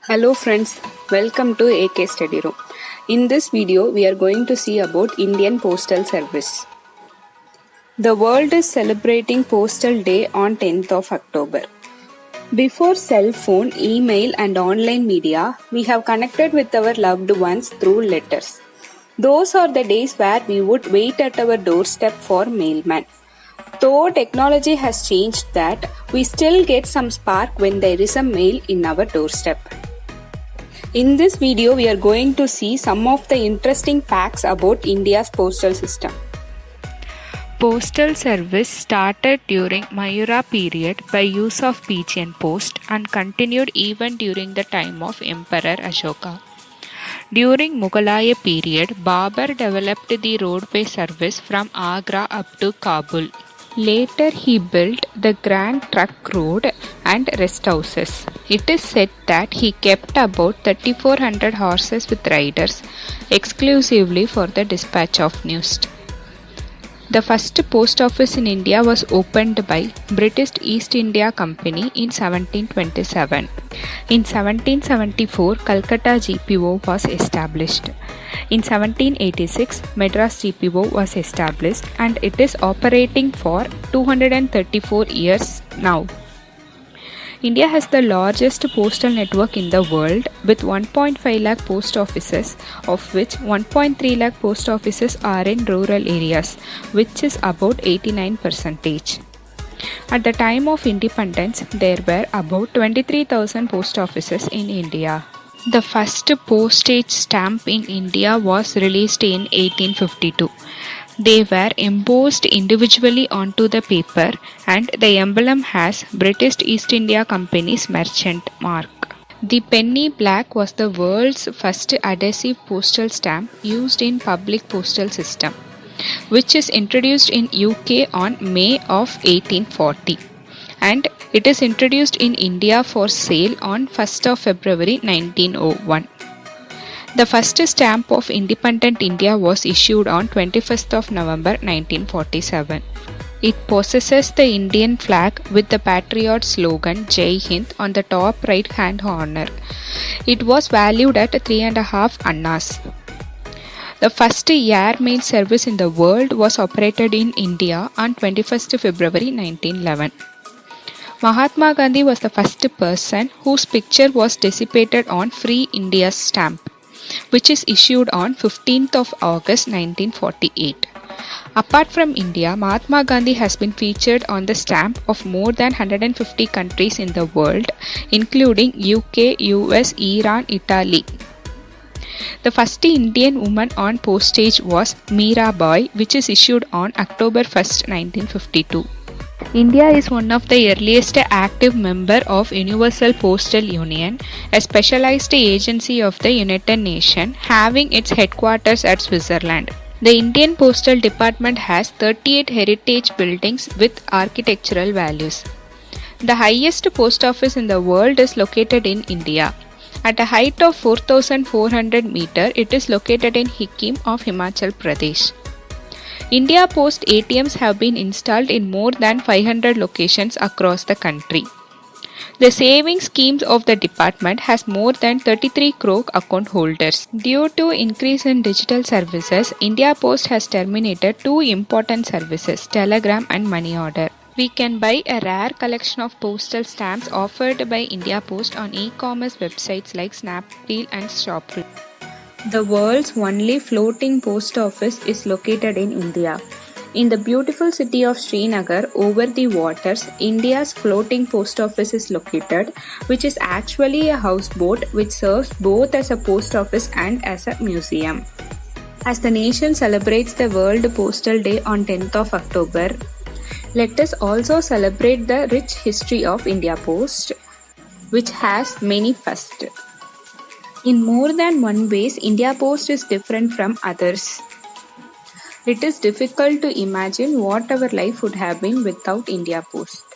Hello friends, welcome to AK Study Room. In this video, we are going to see about Indian Postal Service. The world is celebrating Postal Day on 10th of October. Before cell phone, email and online media, we have connected with our loved ones through letters. Those are the days where we would wait at our doorstep for mailman. Though technology has changed that, we still get some spark when there is a mail in our doorstep. In this video, we are going to see some of the interesting facts about India's postal system. Postal service started during Mayura period by use of pigeon post and continued even during the time of Emperor Ashoka. During Mughalaya period, Babur developed the roadway service from Agra up to Kabul. Later he built the Grand Trunk Road and rest houses. It is said that he kept about 3400 horses with riders exclusively for the dispatch of news. The first post office in India was opened by British East India Company in 1727. In 1774, Calcutta GPO was established. In 1786, Madras GPO was established and it is operating for 234 years now. India has the largest postal network in the world with 1.5 lakh post offices, of which 1.3 lakh post offices are in rural areas, which is about 89%. At the time of independence, there were about 23,000 post offices in India. The first postage stamp in India was released in 1852. They were embossed individually onto the paper and the emblem has British East India Company's merchant mark. The penny black was the world's first adhesive postal stamp used in public postal system, which is introduced in UK on May of 1840 and it is introduced in India for sale on 1st of February 1901. The first stamp of independent India was issued on 21st of November 1947. It possesses the Indian flag with the patriot slogan Jai Hind on the top right hand corner. It was valued at 3.5 annas. The first air mail service in the world was operated in India on 21st February 1911. Mahatma Gandhi was the first person whose picture was displayed on Free India stamp, which is issued on 15th of August 1948. Apart from India, Mahatma Gandhi has been featured on the stamp of more than 150 countries in the world, including UK, US, Iran, Italy. The first Indian woman on postage was Mirabai, which is issued on October 1st, 1952. India is one of the earliest active member of Universal Postal Union, a specialized agency of the United Nations having its headquarters at Switzerland. The Indian Postal Department has 38 heritage buildings with architectural values. The highest post office in the world is located in India. At a height of 4,400 meters, it is located in Sikkim of Himachal Pradesh. India Post ATMs have been installed in more than 500 locations across the country. The savings schemes of the department has more than 33 crore account holders. Due to increase in digital services, India Post has terminated two important services, telegram and money order. We can buy a rare collection of postal stamps offered by India Post on e-commerce websites like Snapdeal and Shopify. The world's only floating post office is located in India. In the beautiful city of Srinagar, over the waters, India's floating post office is located, which is actually a houseboat which serves both as a post office and as a museum. As the nation celebrates the World Postal Day on 10th of October, let us also celebrate the rich history of India Post, which has many firsts. In more than one ways, India Post is different from others. It is difficult to imagine what our life would have been without India Post.